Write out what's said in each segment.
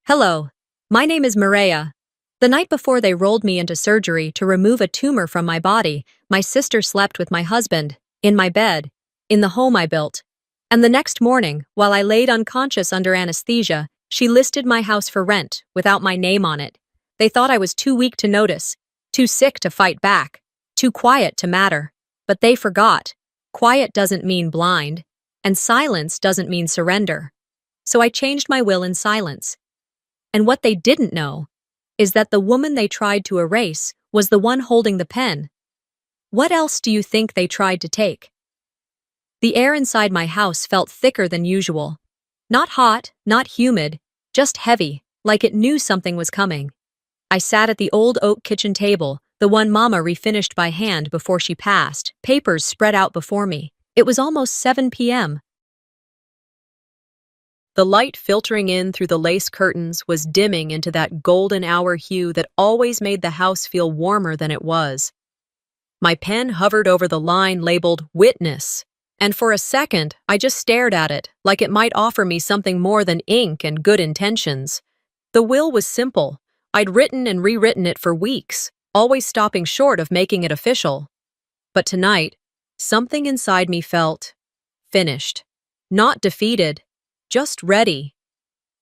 Hello, my name is Maria. The night before they rolled me into surgery to remove a tumor from my body, my sister slept with my husband, in my bed, in the home I built. And the next morning, while I laid unconscious under anesthesia, she listed my house for rent, without my name on it. They thought I was too weak to notice, too sick to fight back, too quiet to matter. But they forgot. Quiet doesn't mean blind, and silence doesn't mean surrender. So I changed my will in silence. And what they didn't know is that the woman they tried to erase was the one holding the pen. What else do you think they tried to take? The air inside my house felt thicker than usual. Not hot, not humid, just heavy, like it knew something was coming. I sat at the old oak kitchen table, the one Mama refinished by hand before she passed, papers spread out before me. It was almost 7 p.m. The light filtering in through the lace curtains was dimming into that golden hour hue that always made the house feel warmer than it was. My pen hovered over the line labeled Witness, and for a second I just stared at it like it might offer me something more than ink and good intentions. The will was simple. I'd written and rewritten it for weeks, always stopping short of making it official. But tonight, something inside me felt finished, not defeated. Just ready.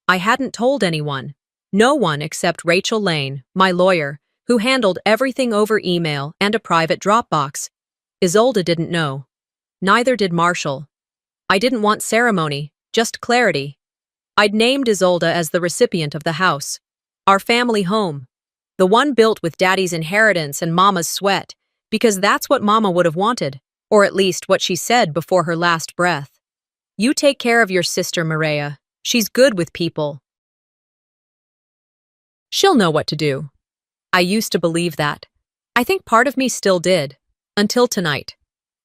I hadn't told anyone. No one except Rachel Lane, my lawyer, who handled everything over email and a private Dropbox. Isolde didn't know. Neither did Marshall. I didn't want ceremony, just clarity. I'd named Isolde as the recipient of the house. Our family home. The one built with Daddy's inheritance and Mama's sweat, because that's what Mama would have wanted, or at least what she said before her last breath. You take care of your sister, Maria. She's good with people. She'll know what to do. I used to believe that. I think part of me still did. Until tonight.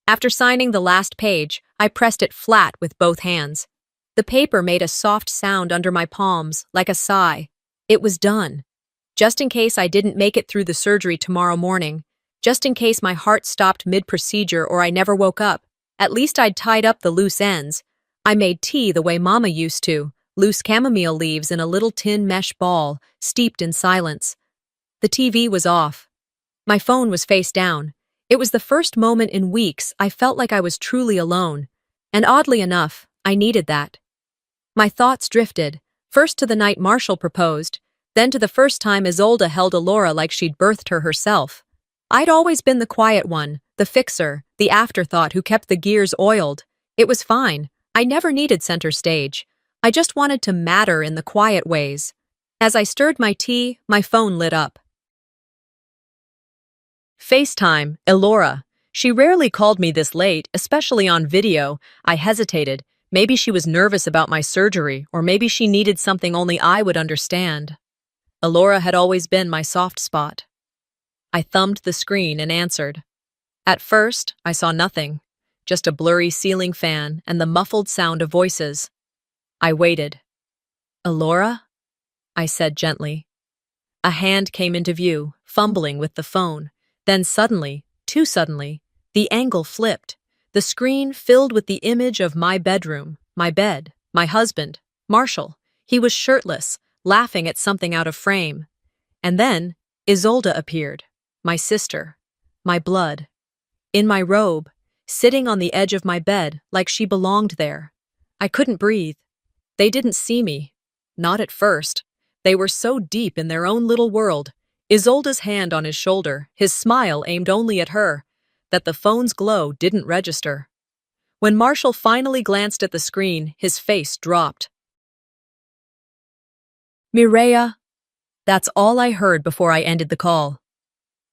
After signing the last page, I pressed it flat with both hands. The paper made a soft sound under my palms, like a sigh. It was done. Just in case I didn't make it through the surgery tomorrow morning. Just in case my heart stopped mid-procedure or I never woke up. At least I'd tied up the loose ends. I made tea the way Mama used to, loose chamomile leaves in a little tin mesh ball, steeped in silence. The TV was off. My phone was face down. It was the first moment in weeks I felt like I was truly alone. And oddly enough, I needed that. My thoughts drifted, first to the night Marshall proposed, then to the first time Isolde held Alora like she'd birthed her herself. I'd always been the quiet one, the fixer, the afterthought who kept the gears oiled. It was fine. I never needed center stage. I just wanted to matter in the quiet ways. As I stirred my tea, my phone lit up. FaceTime, Elora. She rarely called me this late, especially on video. I hesitated. Maybe she was nervous about my surgery, or maybe she needed something only I would understand. Elora had always been my soft spot. I thumbed the screen and answered. At first, I saw nothing. Just a blurry ceiling fan and the muffled sound of voices. I waited. Elora? I said gently. A hand came into view, fumbling with the phone. Then suddenly, too suddenly, the angle flipped. The screen filled with the image of my bedroom, my bed, my husband, Marshall. He was shirtless, laughing at something out of frame. And then Isolde appeared, my sister, my blood. In my robe, sitting on the edge of my bed like she belonged there. I couldn't breathe. They didn't see me. Not at first. They were so deep in their own little world, Isolde's hand on his shoulder, his smile aimed only at her, that the phone's glow didn't register. When Marshall finally glanced at the screen, his face dropped. Mireya. That's all I heard before I ended the call.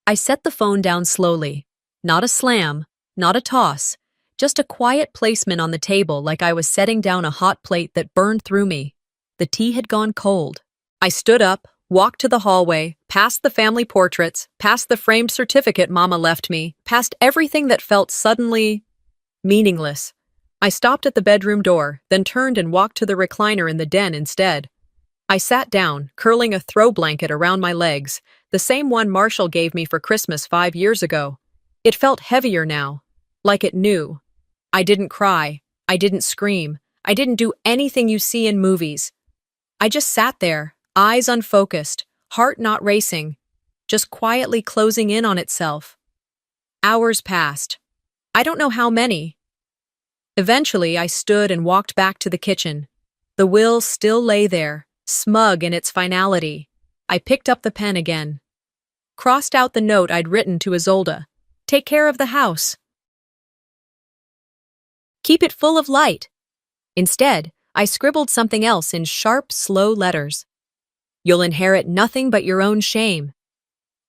I set the phone down slowly. Not a slam. Not a toss, just a quiet placement on the table like I was setting down a hot plate that burned through me. The tea had gone cold. I stood up, walked to the hallway, past the family portraits, past the framed certificate Mama left me, past everything that felt suddenly meaningless. I stopped at the bedroom door, then turned and walked to the recliner in the den instead. I sat down, curling a throw blanket around my legs, the same one Marshall gave me for Christmas 5 years ago. It felt heavier now. Like it knew. I didn't cry. I didn't scream. I didn't do anything you see in movies. I just sat there, Eyes unfocused, heart not racing, just quietly closing in on itself. Hours passed. I don't know how many. Eventually, I stood and walked back to the kitchen. The will still lay there, smug in its finality. I picked up the pen again. Crossed out the note I'd written to Isolde. Take care of the house. Keep it full of light. Instead, I scribbled something else in sharp, slow letters. You'll inherit nothing but your own shame.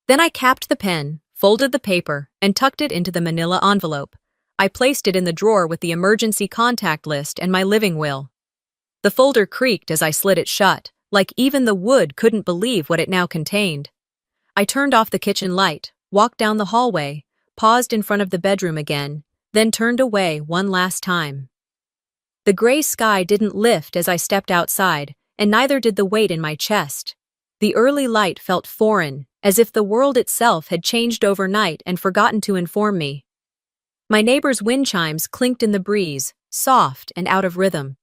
Then I capped the pen, folded the paper, and tucked it into the manila envelope. I placed it in the drawer with the emergency contact list and my living will. The folder creaked as I slid it shut, like even the wood couldn't believe what it now contained. I turned off the kitchen light, walked down the hallway, paused in front of the bedroom again, then turned away one last time. The gray sky didn't lift as I stepped outside, and neither did the weight in my chest. The early light felt foreign, as if the world itself had changed overnight and forgotten to inform me. My neighbor's wind chimes clinked in the breeze, soft and out of rhythm.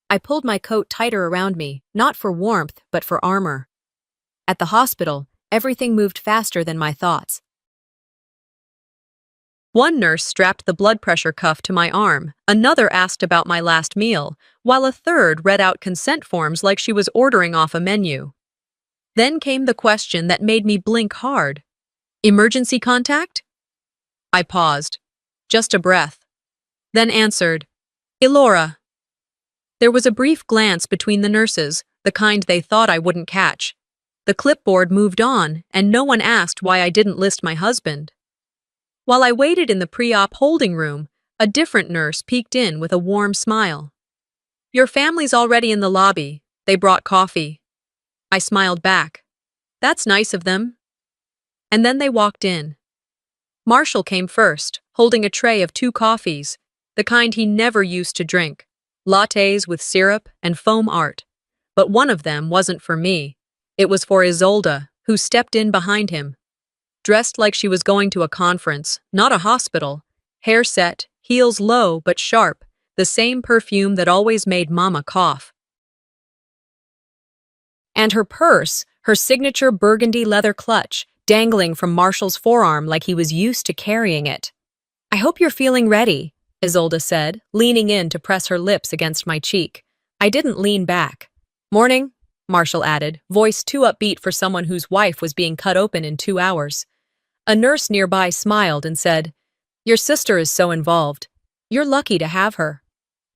I pulled my coat tighter around me, not for warmth, but for armor. At the hospital, everything moved faster than my thoughts. One nurse strapped the blood pressure cuff to my arm, another asked about my last meal, while a third read out consent forms like she was ordering off a menu. Then came the question that made me blink hard. Emergency contact? I paused. Just a breath. Then answered, Elora. There was a brief glance between the nurses, the kind they thought I wouldn't catch. The clipboard moved on, and no one asked why I didn't list my husband. While I waited in the pre-op holding room, a different nurse peeked in with a warm smile. Your family's already in the lobby. They brought coffee. I smiled back. That's nice of them. And then they walked in. Marshall came first, holding a tray of 2 coffees, the kind he never used to drink, lattes with syrup and foam art. But one of them wasn't for me. It was for Isolde, who stepped in behind him. Dressed like she was going to a conference, not a hospital, hair set, heels low but sharp, the same perfume that always made Mama cough. And her purse, her signature burgundy leather clutch, dangling from Marshall's forearm like he was used to carrying it. I hope you're feeling ready, Isolde said, leaning in to press her lips against my cheek. I didn't lean back. Morning, Marshall added, voice too upbeat for someone whose wife was being cut open in 2 hours. A nurse nearby smiled and said, Your sister is so involved. You're lucky to have her.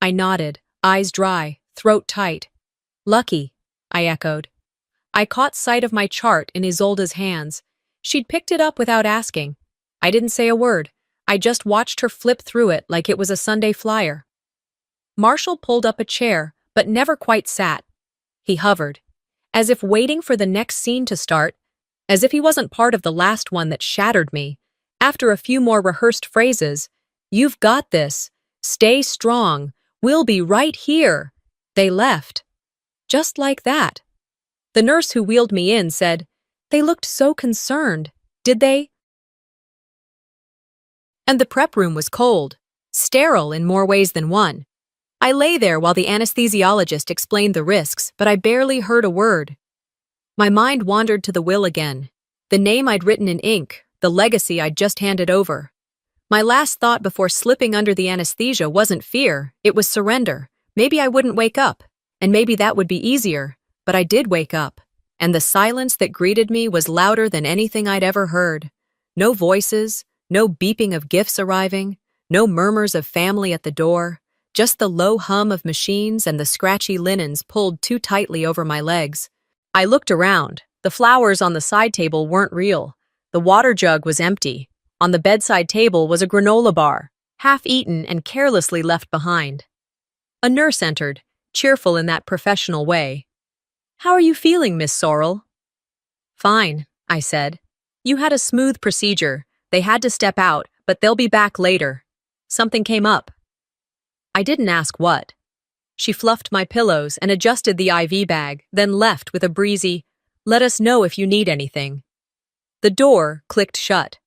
I nodded, eyes dry, throat tight. Lucky, I echoed. I caught sight of my chart in Isolde's hands. She'd picked it up without asking. I didn't say a word. I just watched her flip through it like it was a Sunday flyer. Marshall pulled up a chair, but never quite sat. He hovered, as if waiting for the next scene to start, as if he wasn't part of the last one that shattered me. After a few more rehearsed phrases, You've got this. Stay strong. We'll be right here. They left. Just like that. The nurse who wheeled me in said, They looked so concerned. Did they? And the prep room was cold, sterile in more ways than one. I lay there while the anesthesiologist explained the risks, but I barely heard a word. My mind wandered to the will again, the name I'd written in ink, the legacy I'd just handed over. My last thought before slipping under the anesthesia wasn't fear, it was surrender. Maybe I wouldn't wake up, and maybe that would be easier, but I did wake up, and the silence that greeted me was louder than anything I'd ever heard. No voices, no beeping of gifts arriving, no murmurs of family at the door, just the low hum of machines and the scratchy linens pulled too tightly over my legs. I looked around. The flowers on the side table weren't real. The water jug was empty. On the bedside table was a granola bar, half-eaten and carelessly left behind. A nurse entered, cheerful in that professional way. How are you feeling, Miss Sorrell? Fine, I said. You had a smooth procedure. They had to step out, but they'll be back later. Something came up. I didn't ask what. She fluffed my pillows and adjusted the IV bag, then left with a breezy, Let us know if you need anything. The door clicked shut.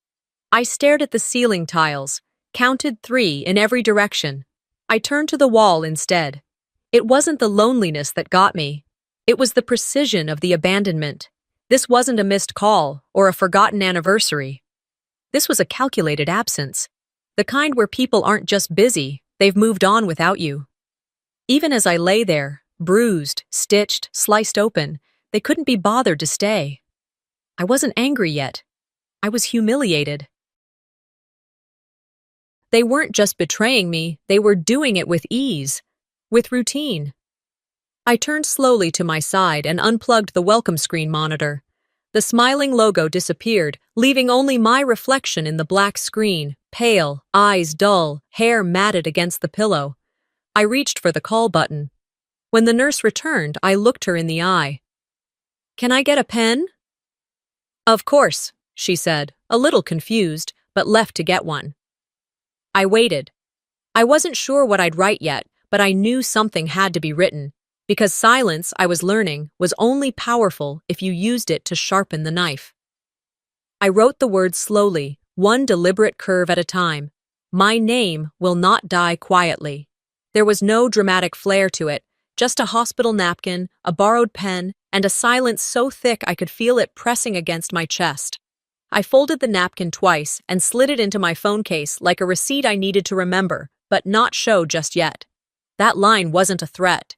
I stared at the ceiling tiles, counted 3 in every direction. I turned to the wall instead. It wasn't the loneliness that got me. It was the precision of the abandonment. This wasn't a missed call or a forgotten anniversary. This was a calculated absence. The kind where people aren't just busy, they've moved on without you. Even as I lay there, bruised, stitched, sliced open, they couldn't be bothered to stay. I wasn't angry yet. I was humiliated. They weren't just betraying me, they were doing it with ease, with routine. I turned slowly to my side and unplugged the welcome screen monitor. The smiling logo disappeared, leaving only my reflection in the black screen, pale, eyes dull, hair matted against the pillow. I reached for the call button. When the nurse returned, I looked her in the eye. "Can I get a pen?" "Of course," she said, a little confused, but left to get one. I waited. I wasn't sure what I'd write yet, but I knew something had to be written, because silence, I was learning, was only powerful if you used it to sharpen the knife. I wrote the words slowly, one deliberate curve at a time. My name will not die quietly. There was no dramatic flair to it, just a hospital napkin, a borrowed pen, and a silence so thick I could feel it pressing against my chest. I folded the napkin twice and slid it into my phone case like a receipt I needed to remember, but not show just yet. That line wasn't a threat.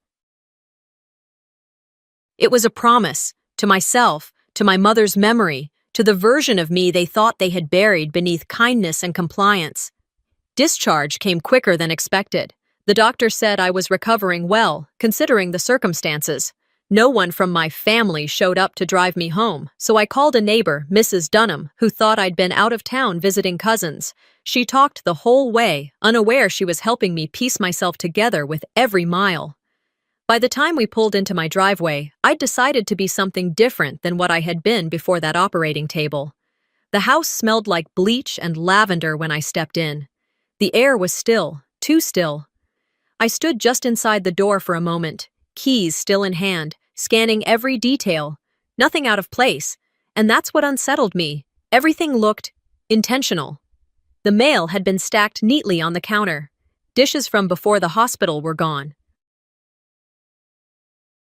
It was a promise, to myself, to my mother's memory, to the version of me they thought they had buried beneath kindness and compliance. Discharge came quicker than expected. The doctor said I was recovering well, considering the circumstances. No one from my family showed up to drive me home, so I called a neighbor, Mrs. Dunham, who thought I'd been out of town visiting cousins. She talked the whole way, unaware she was helping me piece myself together with every mile. By the time we pulled into my driveway, I'd decided to be something different than what I had been before that operating table. The house smelled like bleach and lavender when I stepped in. The air was still, too still. I stood just inside the door for a moment, keys still in hand, scanning every detail. Nothing out of place, and that's what unsettled me. Everything looked intentional. The mail had been stacked neatly on the counter. Dishes from before the hospital were gone.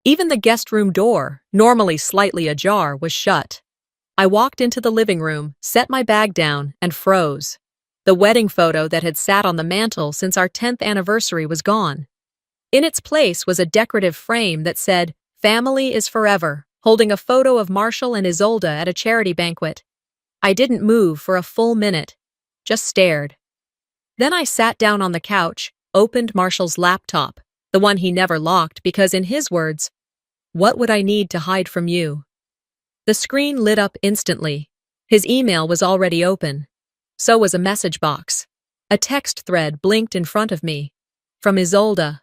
Even the guest room door, normally slightly ajar, was shut. I walked into the living room, set my bag down, and froze. The wedding photo that had sat on the mantel since our 10th anniversary was gone. In its place was a decorative frame that said, "Family is forever," holding a photo of Marshall and Isolde at a charity banquet. I didn't move for a full minute, just stared. Then I sat down on the couch, opened Marshall's laptop, the one he never locked because, in his words, "What would I need to hide from you?" The screen lit up instantly. His email was already open. So was a message box. A text thread blinked in front of me. From Isolde.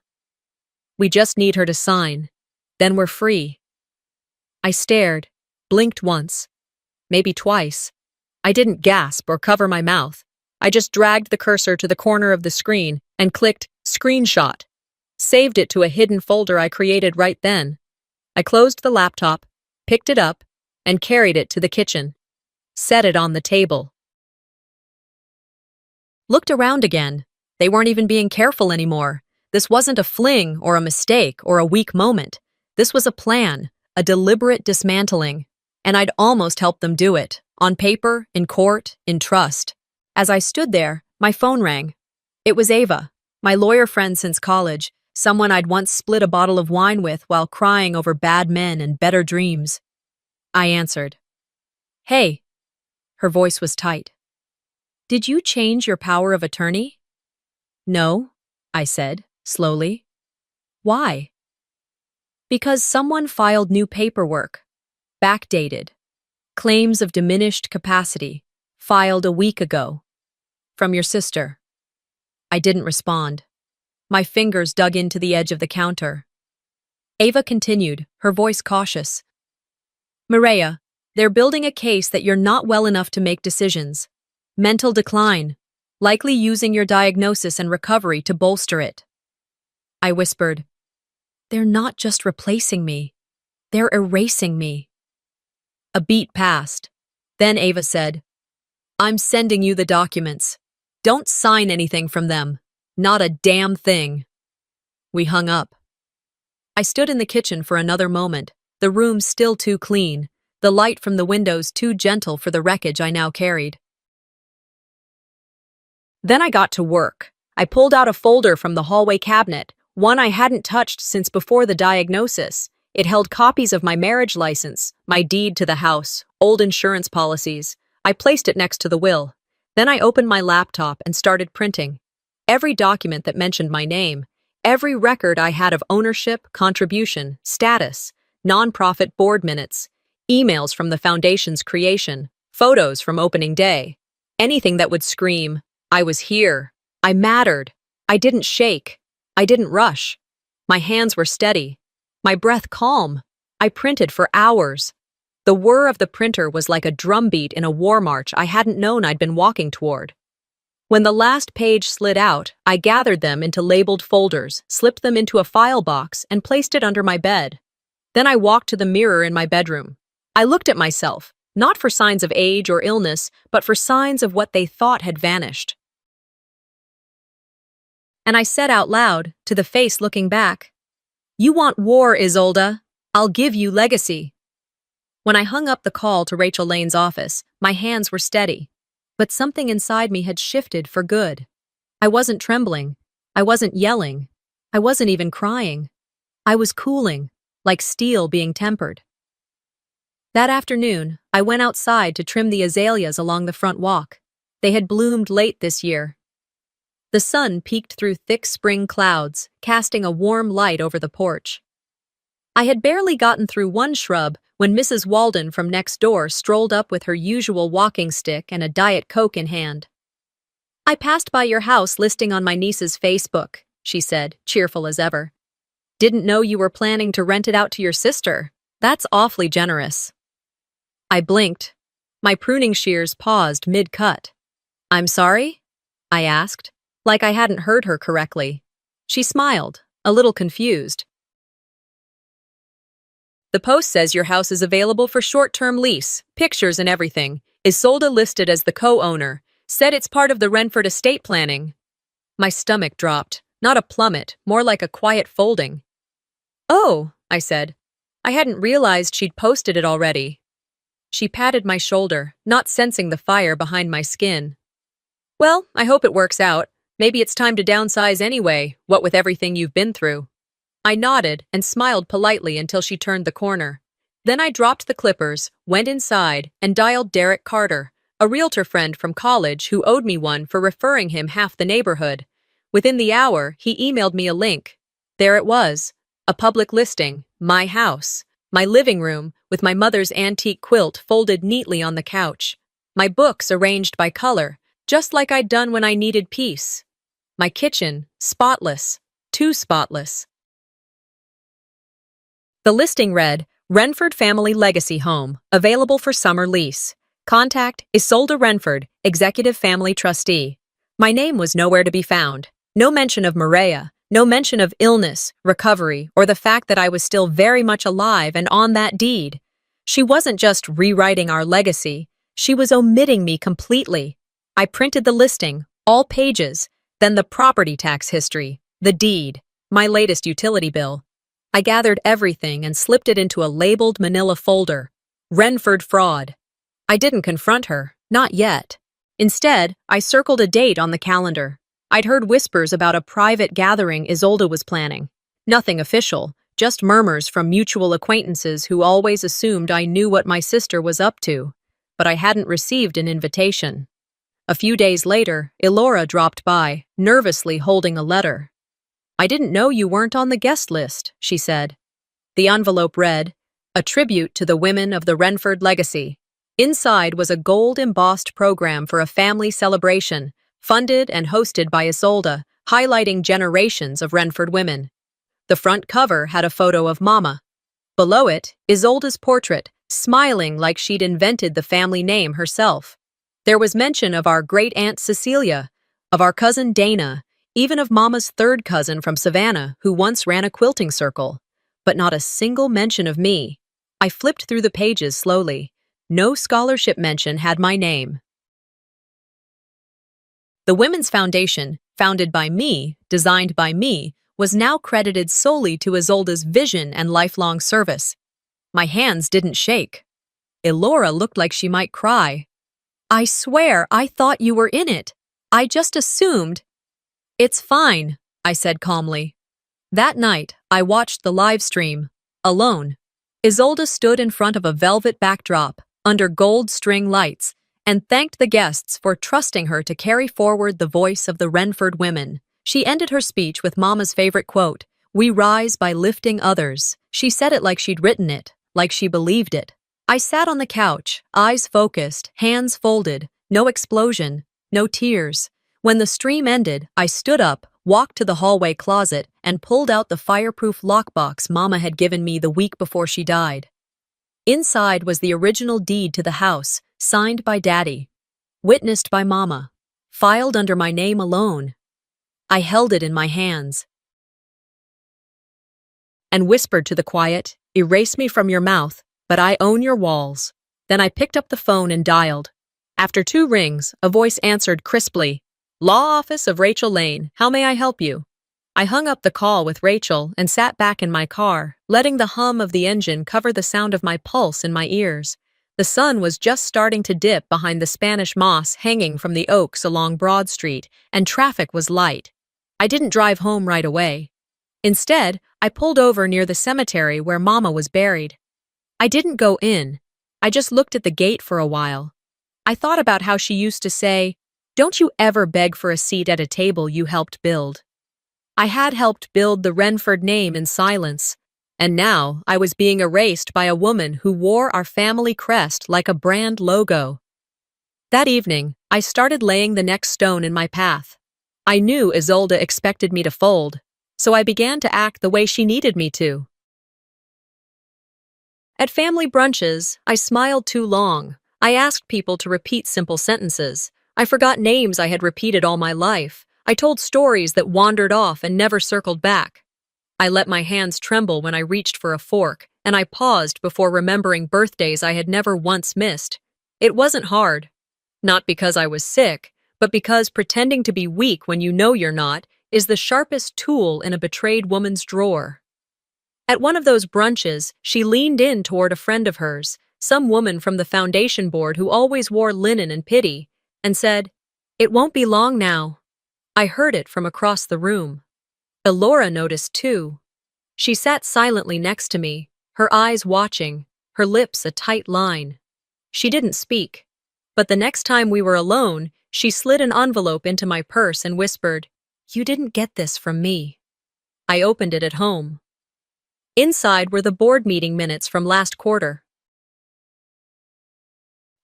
"We just need her to sign. Then we're free." I stared, blinked once, maybe twice. I didn't gasp or cover my mouth. I just dragged the cursor to the corner of the screen and clicked Screenshot. Saved it to a hidden folder I created right then. I closed the laptop, picked it up, and carried it to the kitchen. Set it on the table. Looked around again. They weren't even being careful anymore. This wasn't a fling or a mistake or a weak moment. This was a plan, a deliberate dismantling. And I'd almost helped them do it, on paper, in court, in trust. As I stood there, my phone rang. It was Ava, my lawyer friend since college, someone I'd once split a bottle of wine with while crying over bad men and better dreams. I answered. "Hey." Her voice was tight. "Did you change your power of attorney?" "No," I said, slowly. "Why?" "Because someone filed new paperwork. Backdated. Claims of diminished capacity. Filed a week ago. From your sister." I didn't respond. My fingers dug into the edge of the counter. Ava continued, her voice cautious. "Mireya, they're building a case that you're not well enough to make decisions. Mental decline, likely using your diagnosis and recovery to bolster it." I whispered, "They're not just replacing me. They're erasing me." A beat passed. Then Ava said, "I'm sending you the documents. Don't sign anything from them. Not a damn thing." We hung up. I stood in the kitchen for another moment, the room still too clean, the light from the windows too gentle for the wreckage I now carried. Then I got to work. I pulled out a folder from the hallway cabinet, one I hadn't touched since before the diagnosis. It held copies of my marriage license, my deed to the house, old insurance policies. I placed it next to the will. Then I opened my laptop and started printing. Every document that mentioned my name, every record I had of ownership, contribution, status, nonprofit board minutes, emails from the foundation's creation, photos from opening day. Anything that would scream, I was here. I mattered. I didn't shake. I didn't rush. My hands were steady. My breath calm. I printed for hours. The whir of the printer was like a drumbeat in a war march I hadn't known I'd been walking toward. When the last page slid out, I gathered them into labeled folders, slipped them into a file box, and placed it under my bed. Then I walked to the mirror in my bedroom. I looked at myself, not for signs of age or illness, but for signs of what they thought had vanished. And I said out loud, to the face looking back, "You want war, Isolde? I'll give you legacy." When I hung up the call to Rachel Lane's office, my hands were steady, but something inside me had shifted for good. I wasn't trembling. I wasn't yelling. I wasn't even crying. I was cooling, like steel being tempered. That afternoon, I went outside to trim the azaleas along the front walk. They had bloomed late this year. The sun peeked through thick spring clouds, casting a warm light over the porch. I had barely gotten through one shrub when Mrs. Walden from next door strolled up with her usual walking stick and a Diet Coke in hand. "I passed by your house listing on my niece's Facebook," she said, cheerful as ever. "Didn't know you were planning to rent it out to your sister. That's awfully generous." I blinked. My pruning shears paused mid-cut. "I'm sorry?" I asked, like I hadn't heard her correctly. She smiled, a little confused. "The post says your house is available for short-term lease, pictures and everything. Isolde listed as the co-owner. Said it's part of the Renford estate planning." My stomach dropped, not a plummet, more like a quiet folding. "Oh," I said. I hadn't realized she'd posted it already. She patted my shoulder, not sensing the fire behind my skin. "Well, I hope it works out. Maybe it's time to downsize anyway, what with everything you've been through." I nodded and smiled politely until she turned the corner. Then I dropped the clippers, went inside, and dialed Derek Carter, a realtor friend from college who owed me one for referring him half the neighborhood. Within the hour, he emailed me a link. There it was, a public listing, my house, my living room, with my mother's antique quilt folded neatly on the couch, my books arranged by color, just like I'd done when I needed peace. My kitchen, spotless, too spotless. The listing read, "Renford Family Legacy Home, available for summer lease. Contact Isolde Renford, Executive Family Trustee." My name was nowhere to be found. No mention of Maria, no mention of illness, recovery, or the fact that I was still very much alive and on that deed. She wasn't just rewriting our legacy, she was omitting me completely. I printed the listing, all pages, then the property tax history, the deed, my latest utility bill. I gathered everything and slipped it into a labeled manila folder. Renford fraud. I didn't confront her, not yet. Instead, I circled a date on the calendar. I'd heard whispers about a private gathering Isolde was planning. Nothing official, just murmurs from mutual acquaintances who always assumed I knew what my sister was up to. But I hadn't received an invitation. A few days later, Elora dropped by, nervously holding a letter. "I didn't know you weren't on the guest list," she said. The envelope read, "A tribute to the women of the Renford legacy." Inside was a gold-embossed program for a family celebration, funded and hosted by Isolde, highlighting generations of Renford women. The front cover had a photo of Mama. Below it, Isolde's portrait, smiling like she'd invented the family name herself. There was mention of our great-aunt Cecilia, of our cousin Dana, even of Mama's third cousin from Savannah who once ran a quilting circle. But not a single mention of me. I flipped through the pages slowly. No scholarship mention had my name. The Women's Foundation, founded by me, designed by me, was now credited solely to Isolda's vision and lifelong service. My hands didn't shake. Elora looked like she might cry. "I swear I thought you were in it. I just assumed." "It's fine," I said calmly. That night, I watched the live stream, alone. Isolda stood in front of a velvet backdrop, under gold string lights, and thanked the guests for trusting her to carry forward the voice of the Renford women. She ended her speech with Mama's favorite quote, "We rise by lifting others." She said it like she'd written it, like she believed it. I sat on the couch, eyes focused, hands folded, no explosion, no tears. When the stream ended, I stood up, walked to the hallway closet, and pulled out the fireproof lockbox Mama had given me the week before she died. Inside was the original deed to the house, signed by Daddy, witnessed by Mama, filed under my name alone. I held it in my hands and whispered to the quiet, "Erase me from your mouth, but I own your walls." Then I picked up the phone and dialed. After 2 rings, a voice answered crisply, "Law Office of Rachel Lane, how may I help you?" I hung up the call with Rachel and sat back in my car, letting the hum of the engine cover the sound of my pulse in my ears. The sun was just starting to dip behind the Spanish moss hanging from the oaks along Broad Street, and traffic was light. I didn't drive home right away. Instead, I pulled over near the cemetery where Mama was buried. I didn't go in. I just looked at the gate for a while. I thought about how she used to say, "Don't you ever beg for a seat at a table you helped build." I had helped build the Renford name in silence, and now I was being erased by a woman who wore our family crest like a brand logo. That evening, I started laying the next stone in my path. I knew Isolda expected me to fold, so I began to act the way she needed me to. At family brunches, I smiled too long. I asked people to repeat simple sentences. I forgot names I had repeated all my life. I told stories that wandered off and never circled back. I let my hands tremble when I reached for a fork, and I paused before remembering birthdays I had never once missed. It wasn't hard. Not because I was sick, but because pretending to be weak when you know you're not is the sharpest tool in a betrayed woman's drawer. At one of those brunches, she leaned in toward a friend of hers, some woman from the foundation board who always wore linen and pity, and said, "It won't be long now." I heard it from across the room. Elora noticed too. She sat silently next to me, her eyes watching, her lips a tight line. She didn't speak, but the next time we were alone, she slid an envelope into my purse and whispered, "You didn't get this from me." I opened it at home. Inside were the board meeting minutes from last quarter.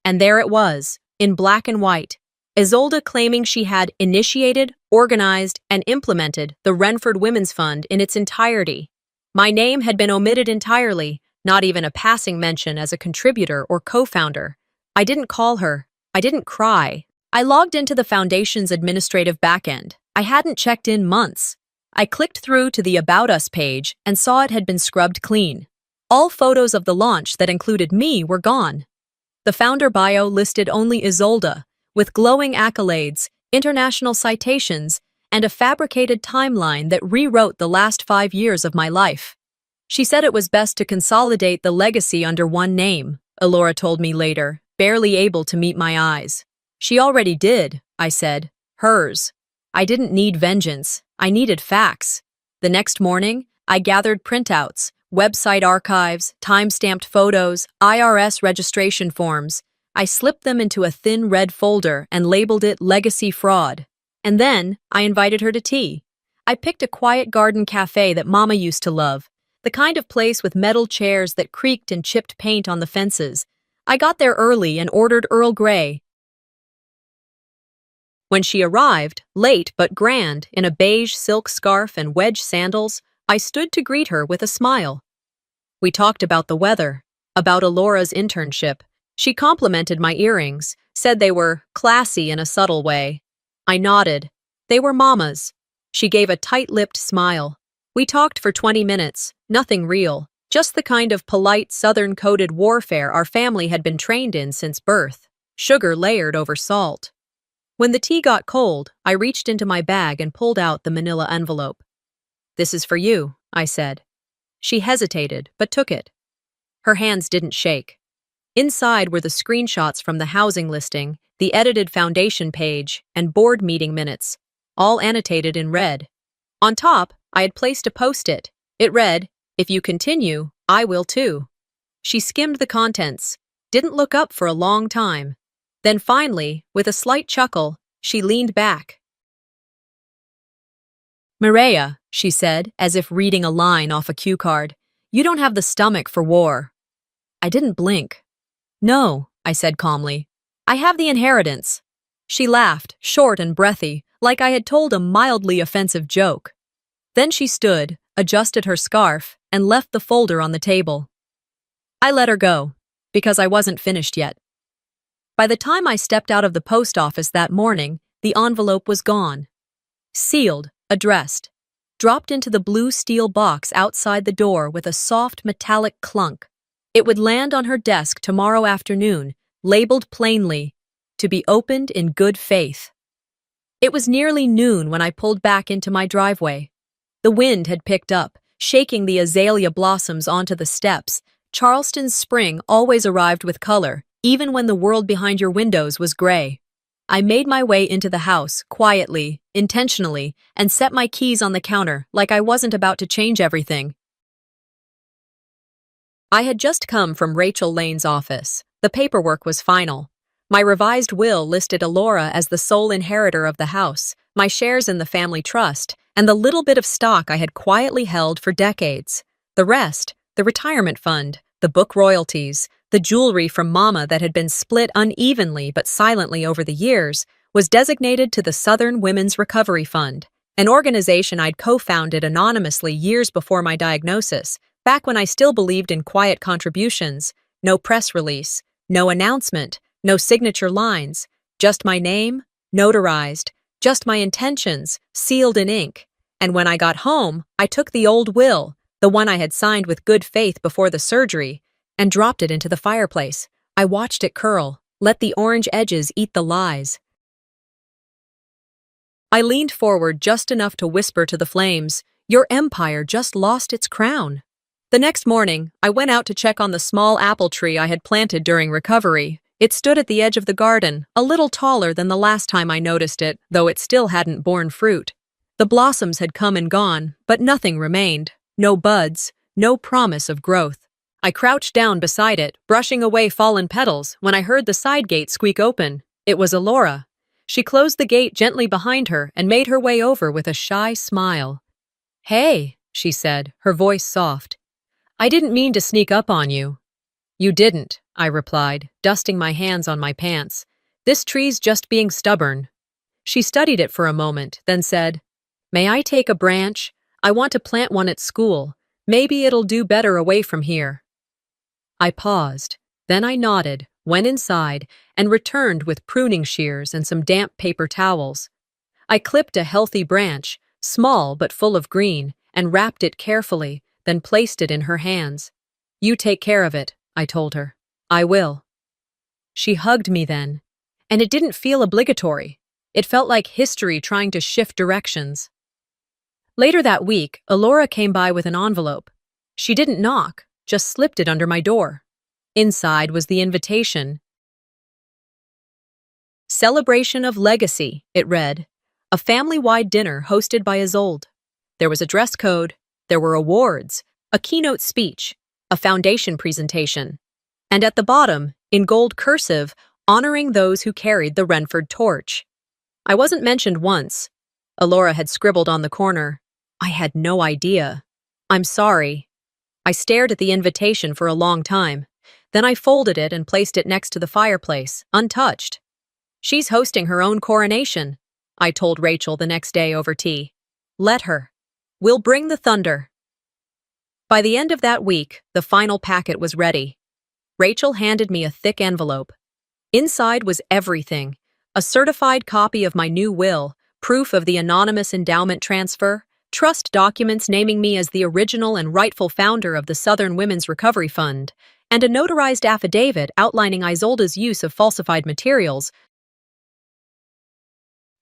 And there it was, in black and white, Isolda claiming she had initiated, organized, and implemented the Renford Women's Fund in its entirety. My name had been omitted entirely, not even a passing mention as a contributor or co-founder. I didn't call her. I didn't cry. I logged into the foundation's administrative backend. I hadn't checked in months. I clicked through to the About Us page and saw it had been scrubbed clean. All photos of the launch that included me were gone. The founder bio listed only Isolda, with glowing accolades, international citations, and a fabricated timeline that rewrote the last 5 years of my life. She said it was best to consolidate the legacy under one name, Elora told me later, barely able to meet my eyes. She already did, I said. Hers. I didn't need vengeance. I needed facts. The next morning, I gathered printouts, website archives, time-stamped photos, IRS registration forms. I slipped them into a thin red folder and labeled it Legacy Fraud. And then, I invited her to tea. I picked a quiet garden cafe that Mama used to love, the kind of place with metal chairs that creaked and chipped paint on the fences. I got there early and ordered Earl Grey. When she arrived, late but grand, in a beige silk scarf and wedge sandals, I stood to greet her with a smile. We talked about the weather, about Elora's internship. She complimented my earrings, said they were classy in a subtle way. I nodded. They were Mama's. She gave a tight-lipped smile. We talked for 20 minutes, nothing real, just the kind of polite Southern-coded warfare our family had been trained in since birth, sugar layered over salt. When the tea got cold, I reached into my bag and pulled out the manila envelope. "This is for you," I said. She hesitated, but took it. Her hands didn't shake. Inside were the screenshots from the housing listing, the edited foundation page, and board meeting minutes, all annotated in red. On top, I had placed a post-it. It read, "If you continue, I will too." She skimmed the contents, didn't look up for a long time. Then finally, with a slight chuckle, she leaned back. "Mireya," she said, as if reading a line off a cue card, "you don't have the stomach for war." I didn't blink. "No," I said calmly. "I have the inheritance." She laughed, short and breathy, like I had told a mildly offensive joke. Then she stood, adjusted her scarf, and left the folder on the table. I let her go, because I wasn't finished yet. By the time I stepped out of the post office that morning, the envelope was gone. Sealed, addressed, dropped into the blue steel box outside the door with a soft metallic clunk. It would land on her desk tomorrow afternoon, labeled plainly, "To be opened in good faith." It was nearly noon when I pulled back into my driveway. The wind had picked up, shaking the azalea blossoms onto the steps. Charleston's spring always arrived with color, even when the world behind your windows was gray. I made my way into the house, quietly, intentionally, and set my keys on the counter like I wasn't about to change everything. I had just come from Rachel Lane's office. The paperwork was final. My revised will listed Elora as the sole inheritor of the house, my shares in the family trust, and the little bit of stock I had quietly held for decades. The rest, the retirement fund, the book royalties, the jewelry from Mama that had been split unevenly but silently over the years, was designated to the Southern Women's Recovery Fund, an organization I'd co-founded anonymously years before my diagnosis, back when I still believed in quiet contributions. No press release, no announcement, no signature lines, just my name, notarized, just my intentions, sealed in ink. And when I got home, I took the old will, the one I had signed with good faith before the surgery, and dropped it into the fireplace. I watched it curl, let the orange edges eat the lies. I leaned forward just enough to whisper to the flames, "Your empire just lost its crown." The next morning, I went out to check on the small apple tree I had planted during recovery. It stood at the edge of the garden, a little taller than the last time I noticed it, though it still hadn't borne fruit. The blossoms had come and gone, but nothing remained. No buds, no promise of growth. I crouched down beside it, brushing away fallen petals, when I heard the side gate squeak open. It was Elora. She closed the gate gently behind her and made her way over with a shy smile. "Hey," she said, her voice soft. "I didn't mean to sneak up on you." "You didn't," I replied, dusting my hands on my pants. "This tree's just being stubborn." She studied it for a moment, then said, "May I take a branch? I want to plant one at school. Maybe it'll do better away from here." I paused. Then I nodded, went inside, and returned with pruning shears and some damp paper towels. I clipped a healthy branch, small but full of green, and wrapped it carefully, then placed it in her hands. "You take care of it," I told her. "I will." She hugged me then, and it didn't feel obligatory. It felt like history trying to shift directions. Later that week, Elora came by with an envelope. She didn't knock, just slipped it under my door. Inside was the invitation. "Celebration of Legacy," it read. A family-wide dinner hosted by Isolde. There was a dress code, there were awards, a keynote speech, a foundation presentation. And at the bottom, in gold cursive, honoring those who carried the Renford torch. I wasn't mentioned once. Elora had scribbled on the corner, "I had no idea. I'm sorry." I stared at the invitation for a long time. Then I folded it and placed it next to the fireplace, untouched. "She's hosting her own coronation," I told Rachel the next day over tea. "Let her. We'll bring the thunder." By the end of that week, the final packet was ready. Rachel handed me a thick envelope. Inside was everything: a certified copy of my new will, proof of the anonymous endowment transfer, trust documents naming me as the original and rightful founder of the Southern Women's Recovery Fund, and a notarized affidavit outlining Isolde's use of falsified materials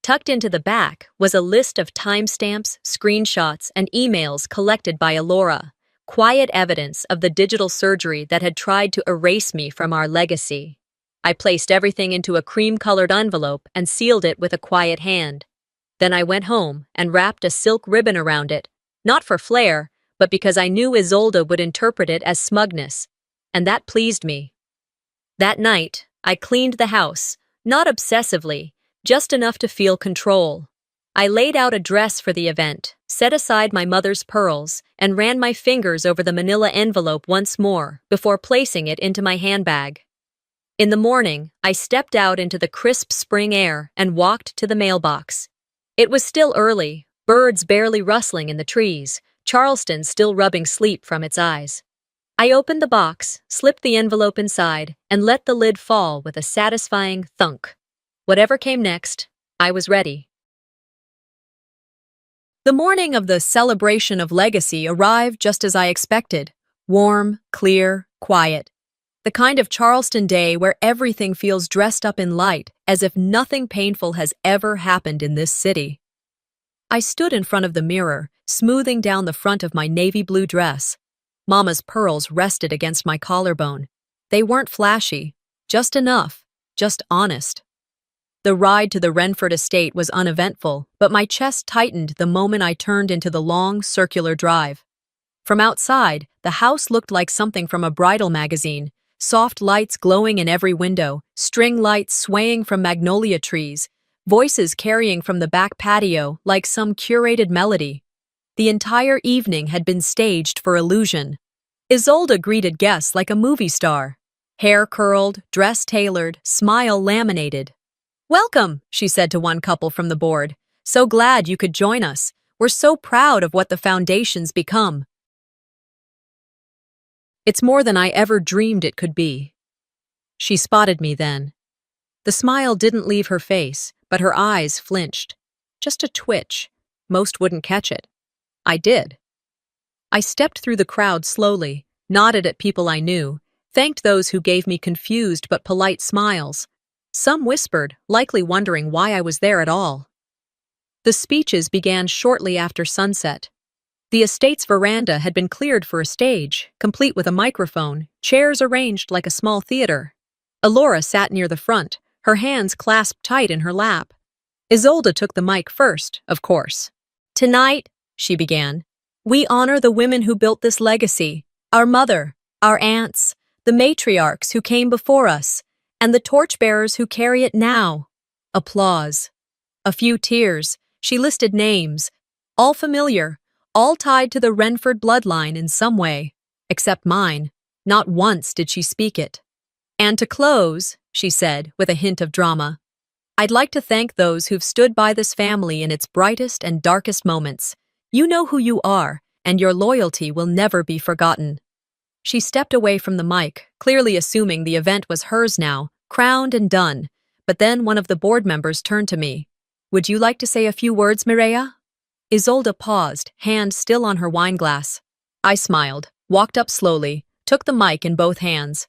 Tucked into the back was a list of timestamps, screenshots, and emails collected by Elora, quiet evidence of the digital surgery that had tried to erase me from our legacy. I placed everything into a cream-colored envelope and sealed it with a quiet hand. Then I went home and wrapped a silk ribbon around it, not for flair, but because I knew Isolde would interpret it as smugness, and that pleased me. That night, I cleaned the house, not obsessively, just enough to feel control. I laid out a dress for the event, set aside my mother's pearls, and ran my fingers over the manila envelope once more before placing it into my handbag. In the morning, I stepped out into the crisp spring air and walked to the mailbox. It was still early, birds barely rustling in the trees, Charleston still rubbing sleep from its eyes. I opened the box, slipped the envelope inside, and let the lid fall with a satisfying thunk. Whatever came next, I was ready. The morning of the celebration of legacy arrived just as I expected. Warm, clear, quiet. The kind of Charleston day where everything feels dressed up in light, as if nothing painful has ever happened in this city. I stood in front of the mirror, smoothing down the front of my navy blue dress. Mama's pearls rested against my collarbone. They weren't flashy, just enough, just honest. The ride to the Renford estate was uneventful, but my chest tightened the moment I turned into the long, circular drive. From outside, the house looked like something from a bridal magazine, soft lights glowing in every window, string lights swaying from magnolia trees, voices carrying from the back patio like some curated melody. The entire evening had been staged for illusion. Isolde greeted guests like a movie star. Hair curled, dress tailored, smile laminated. "Welcome," she said to one couple from the board. "So glad you could join us. We're so proud of what the foundation's become." "It's more than I ever dreamed it could be." She spotted me then. The smile didn't leave her face, but her eyes flinched. Just a twitch. Most wouldn't catch it. I did. I stepped through the crowd slowly, nodded at people I knew, thanked those who gave me confused but polite smiles. Some whispered, likely wondering why I was there at all. The speeches began shortly after sunset. The estate's veranda had been cleared for a stage, complete with a microphone, chairs arranged like a small theater. Elora sat near the front, her hands clasped tight in her lap. Isolde took the mic first, of course. "Tonight," she began, "we honor the women who built this legacy, our mother, our aunts, the matriarchs who came before us, and the torchbearers who carry it now." Applause. A few tears. She listed names, all familiar, all tied to the Renford bloodline in some way, except mine. Not once did she speak it. "And to close," she said, with a hint of drama, "I'd like to thank those who've stood by this family in its brightest and darkest moments. You know who you are, and your loyalty will never be forgotten." She stepped away from the mic, clearly assuming the event was hers now, crowned and done. But then one of the board members turned to me. "Would you like to say a few words, Mireya?" Isolde paused, hand still on her wineglass. I smiled, walked up slowly, took the mic in both hands.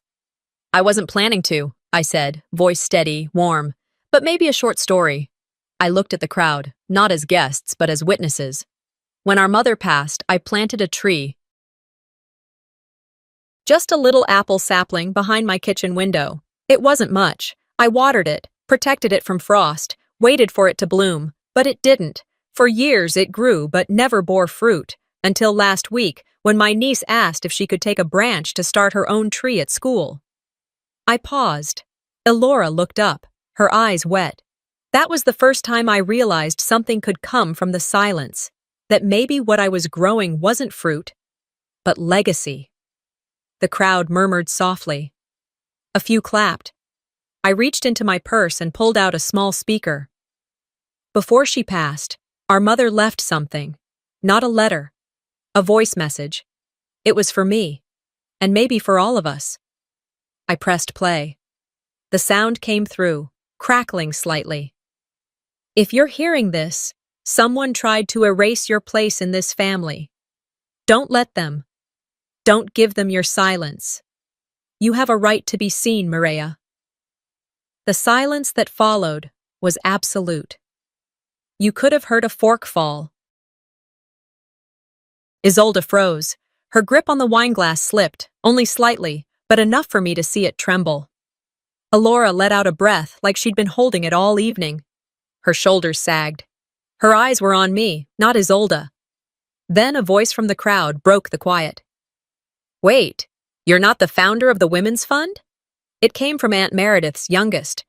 "I wasn't planning to," I said, voice steady, warm. "But maybe a short story." I looked at the crowd, not as guests, but as witnesses. When our mother passed, I planted a tree. Just a little apple sapling behind my kitchen window. It wasn't much. I watered it, protected it from frost, waited for it to bloom, but it didn't. For years it grew but never bore fruit, until last week when my niece asked if she could take a branch to start her own tree at school. I paused. Elora looked up, her eyes wet. That was the first time I realized something could come from the silence, that maybe what I was growing wasn't fruit, but legacy. The crowd murmured softly. A few clapped. I reached into my purse and pulled out a small speaker. Before she passed, our mother left something. Not a letter. A voice message. It was for me, and maybe for all of us. I pressed play. The sound came through, crackling slightly. "If you're hearing this, someone tried to erase your place in this family. Don't let them. Don't give them your silence. You have a right to be seen, Mireya." The silence that followed was absolute. You could have heard a fork fall. Isolde froze. Her grip on the wineglass slipped, only slightly, but enough for me to see it tremble. Elora let out a breath like she'd been holding it all evening. Her shoulders sagged. Her eyes were on me, not Isolde. Then a voice from the crowd broke the quiet. Wait, you're not the founder of the Women's Fund? It came from Aunt Meredith's youngest.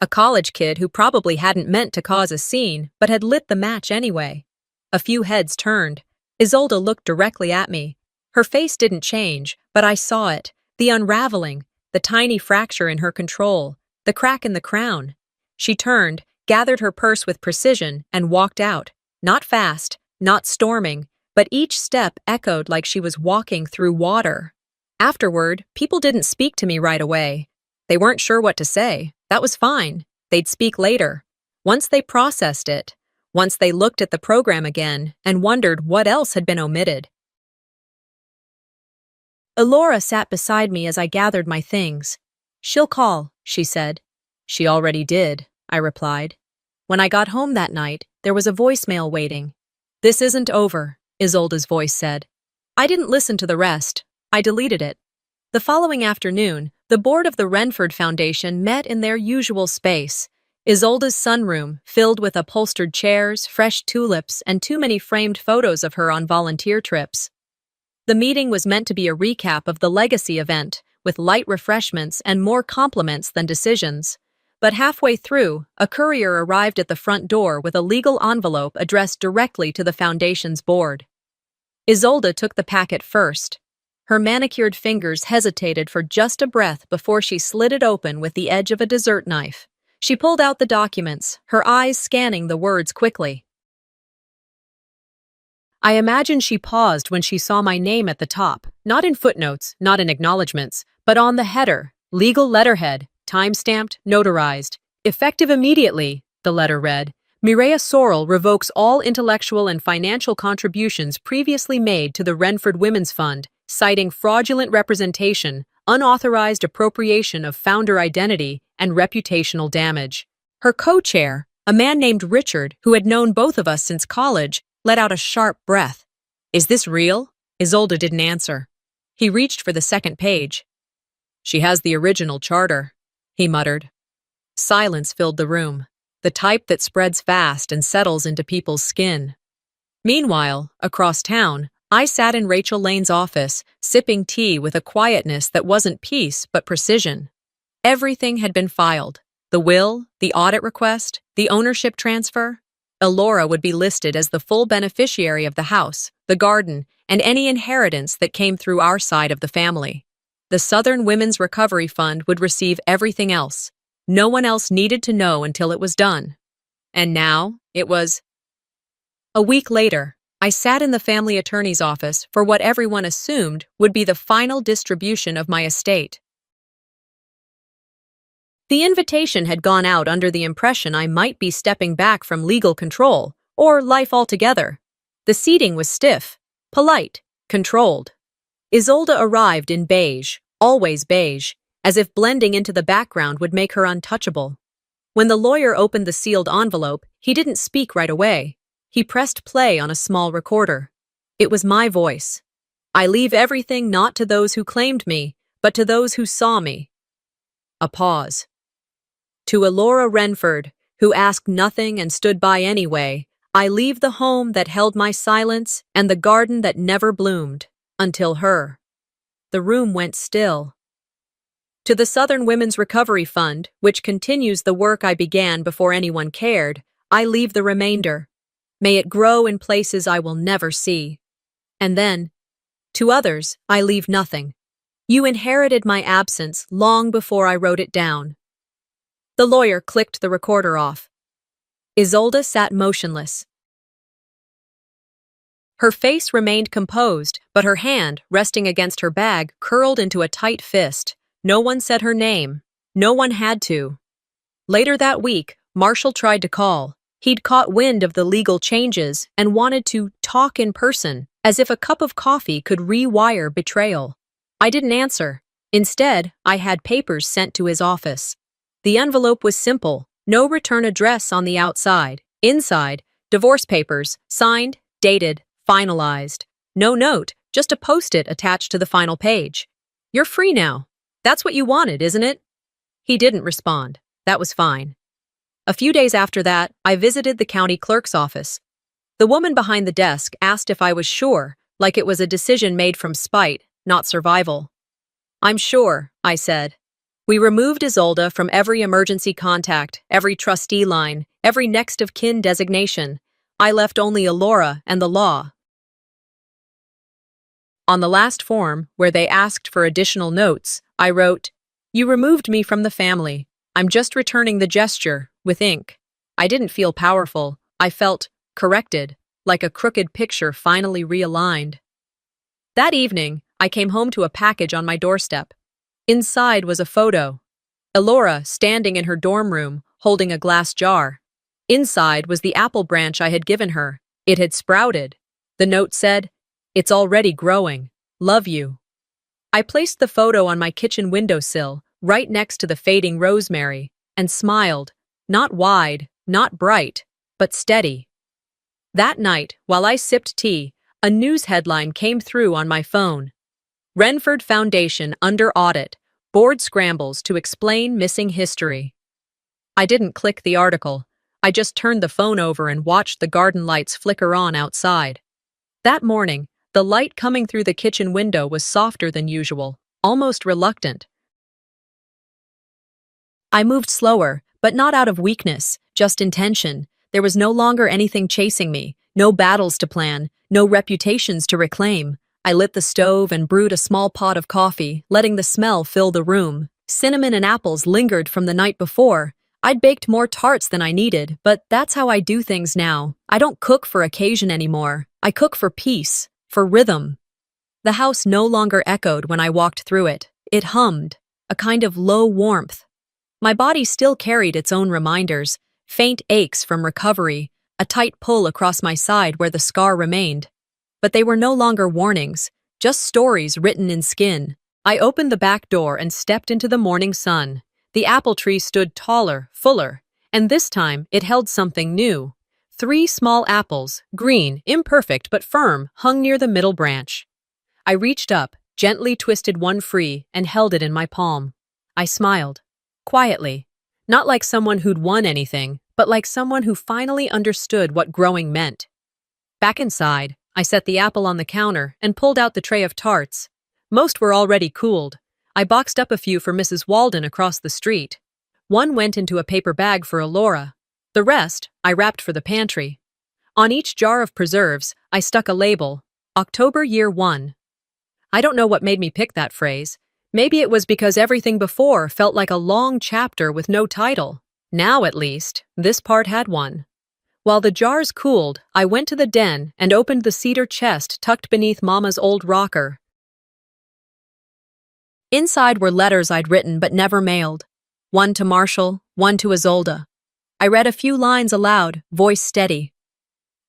A college kid who probably hadn't meant to cause a scene, but had lit the match anyway. A few heads turned. Isolde looked directly at me. Her face didn't change, but I saw it. The unraveling, the tiny fracture in her control, the crack in the crown. She turned, gathered her purse with precision, and walked out. Not fast, not storming, but each step echoed like she was walking through water. Afterward, people didn't speak to me right away. They weren't sure what to say. That was fine. They'd speak later. Once they processed it. Once they looked at the program again and wondered what else had been omitted. Elora sat beside me as I gathered my things. She'll call, she said. She already did, I replied. When I got home that night, there was a voicemail waiting. This isn't over, Isolde's voice said. I didn't listen to the rest. I deleted it. The following afternoon, the board of the Renford Foundation met in their usual space. Isolde's sunroom, filled with upholstered chairs, fresh tulips, and too many framed photos of her on volunteer trips. The meeting was meant to be a recap of the legacy event, with light refreshments and more compliments than decisions. But halfway through, a courier arrived at the front door with a legal envelope addressed directly to the Foundation's board. Isolde took the packet first. Her manicured fingers hesitated for just a breath before she slid it open with the edge of a dessert knife. She pulled out the documents, her eyes scanning the words quickly. I imagine she paused when she saw my name at the top, not in footnotes, not in acknowledgments, but on the header, legal letterhead, time-stamped, notarized. Effective immediately, the letter read. Mireya Sorrell revokes all intellectual and financial contributions previously made to the Renford Women's Fund, citing fraudulent representation, unauthorized appropriation of founder identity, and reputational damage. Her co-chair, a man named Richard, who had known both of us since college, let out a sharp breath. Is this real? Isolde didn't answer. He reached for the second page. She has the original charter, he muttered. Silence filled the room, the type that spreads fast and settles into people's skin. Meanwhile, across town, I sat in Rachel Lane's office, sipping tea with a quietness that wasn't peace but precision. Everything had been filed. The will, the audit request, the ownership transfer. Elora would be listed as the full beneficiary of the house, the garden, and any inheritance that came through our side of the family. The Southern Women's Recovery Fund would receive everything else. No one else needed to know until it was done. And now, it was... A week later, I sat in the family attorney's office for what everyone assumed would be the final distribution of my estate. The invitation had gone out under the impression I might be stepping back from legal control, or life altogether. The seating was stiff, polite, controlled. Isolde arrived in beige, always beige, as if blending into the background would make her untouchable. When the lawyer opened the sealed envelope, he didn't speak right away. He pressed play on a small recorder. It was my voice. I leave everything not to those who claimed me, but to those who saw me. A pause. To Elora Renford, who asked nothing and stood by anyway, I leave the home that held my silence and the garden that never bloomed, until her. The room went still. To the Southern Women's Recovery Fund, which continues the work I began before anyone cared, I leave the remainder. May it grow in places I will never see. And then, to others, I leave nothing. You inherited my absence long before I wrote it down. The lawyer clicked the recorder off. Isolde sat motionless. Her face remained composed, but her hand, resting against her bag, curled into a tight fist. No one said her name. No one had to. Later that week, Marshall tried to call. He'd caught wind of the legal changes and wanted to talk in person, as if a cup of coffee could rewire betrayal. I didn't answer. Instead, I had papers sent to his office. The envelope was simple, no return address on the outside. Inside, divorce papers, signed, dated, finalized. No note, just a post-it attached to the final page. You're free now. That's what you wanted, isn't it? He didn't respond. That was fine. A few days after that, I visited the county clerk's office. The woman behind the desk asked if I was sure, like it was a decision made from spite, not survival. I'm sure, I said. We removed Isolde from every emergency contact, every trustee line, every next of kin designation. I left only Elora and the law. On the last form, where they asked for additional notes, I wrote, "You removed me from the family. I'm just returning the gesture, with ink." I didn't feel powerful. I felt corrected, like a crooked picture finally realigned. That evening, I came home to a package on my doorstep. Inside was a photo. Elora standing in her dorm room, holding a glass jar. Inside was the apple branch I had given her. It had sprouted. The note said, "It's already growing. Love you." I placed the photo on my kitchen windowsill, right next to the fading rosemary, and smiled, not wide, not bright, but steady. That night, while I sipped tea, a news headline came through on my phone. Renford Foundation under audit. Board scrambles to explain missing history. I didn't click the article. I just turned the phone over and watched the garden lights flicker on outside. That morning, the light coming through the kitchen window was softer than usual, almost reluctant. I moved slower, but not out of weakness, just intention. There was no longer anything chasing me, no battles to plan, no reputations to reclaim. I lit the stove and brewed a small pot of coffee, letting the smell fill the room. Cinnamon and apples lingered from the night before. I'd baked more tarts than I needed, but that's how I do things now. I don't cook for occasion anymore. I cook for peace, for rhythm. The house no longer echoed when I walked through it. It hummed, a kind of low warmth. My body still carried its own reminders, faint aches from recovery, a tight pull across my side where the scar remained. But they were no longer warnings, just stories written in skin. I opened the back door and stepped into the morning sun. The apple tree stood taller, fuller, and this time it held something new. 3 small apples, green, imperfect but firm, hung near the middle branch. I reached up, gently twisted one free, and held it in my palm. I smiled, quietly, not like someone who'd won anything, but like someone who finally understood what growing meant. Back inside, I set the apple on the counter and pulled out the tray of tarts. Most were already cooled. I boxed up a few for Mrs. Walden across the street. One went into a paper bag for Elora. The rest, I wrapped for the pantry. On each jar of preserves, I stuck a label, October Year 1. I don't know what made me pick that phrase. Maybe it was because everything before felt like a long chapter with no title. Now, at least, this part had one. While the jars cooled, I went to the den and opened the cedar chest tucked beneath Mama's old rocker. Inside were letters I'd written but never mailed. One to Marshall, one to Isolde. I read a few lines aloud, voice steady.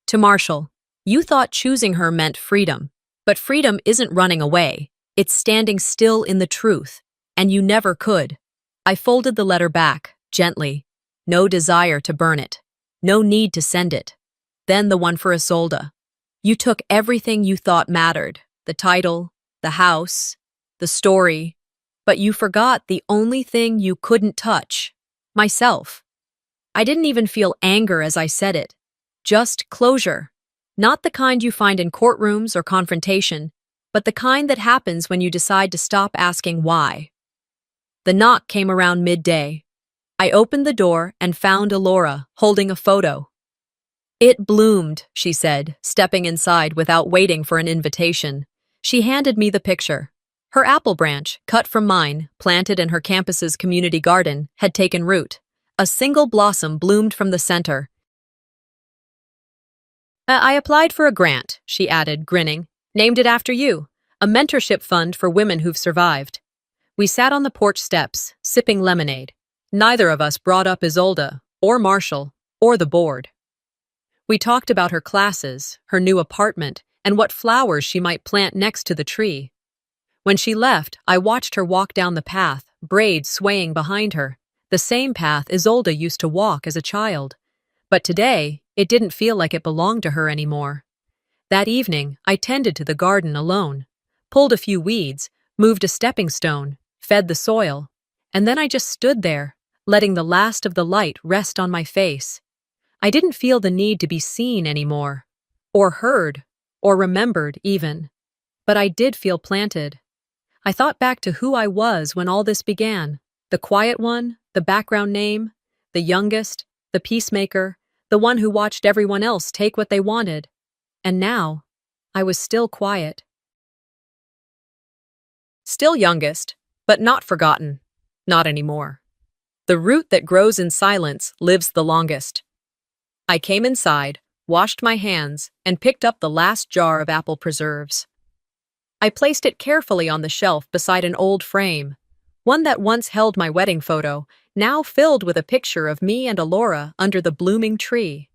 To Marshall, you thought choosing her meant freedom. But freedom isn't running away. It's standing still in the truth. And you never could. I folded the letter back, gently. No desire to burn it. No need to send it. Then the one for Isolde. You took everything you thought mattered. The title, the house, the story. But you forgot the only thing you couldn't touch. Myself. I didn't even feel anger as I said it. Just closure. Not the kind you find in courtrooms or confrontation, but the kind that happens when you decide to stop asking why. The knock came around midday. I opened the door and found Elora holding a photo. It bloomed, she said, stepping inside without waiting for an invitation. She handed me the picture. Her apple branch, cut from mine, planted in her campus's community garden, had taken root. A single blossom bloomed from the center. I applied for a grant, she added, grinning. Named it after you. A mentorship fund for women who've survived. We sat on the porch steps, sipping lemonade. Neither of us brought up Isolde, or Marshall, or the board. We talked about her classes, her new apartment, and what flowers she might plant next to the tree. When she left, I watched her walk down the path, braids swaying behind her, the same path Isolde used to walk as a child. But today, It didn't feel like it belonged to her anymore. That evening, I tended to the garden alone, pulled a few weeds, moved a stepping stone, fed the soil, and then I just stood there, letting the last of the light rest on my face. I didn't feel the need to be seen anymore, or heard, or remembered even. But I did feel planted. I thought back to who I was when all this began. The quiet one, the background name, the youngest, the peacemaker, the one who watched everyone else take what they wanted. And now, I was still quiet. Still youngest, but not forgotten. Not anymore. The root that grows in silence lives the longest. I came inside, washed my hands, and picked up the last jar of apple preserves. I placed it carefully on the shelf beside an old frame, one that once held my wedding photo, now filled with a picture of me and Alora under the blooming tree.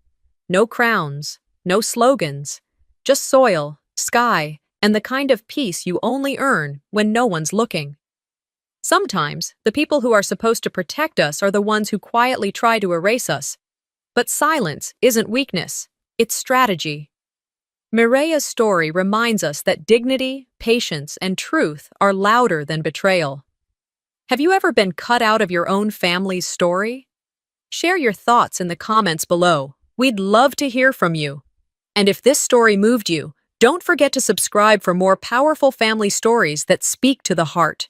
No crowns, no slogans, just soil, sky, and the kind of peace you only earn when no one's looking. Sometimes, the people who are supposed to protect us are the ones who quietly try to erase us. But silence isn't weakness, it's strategy. Mireya's story reminds us that dignity, patience, and truth are louder than betrayal. Have you ever been cut out of your own family's story? Share your thoughts in the comments below. We'd love to hear from you. And if this story moved you, don't forget to subscribe for more powerful family stories that speak to the heart.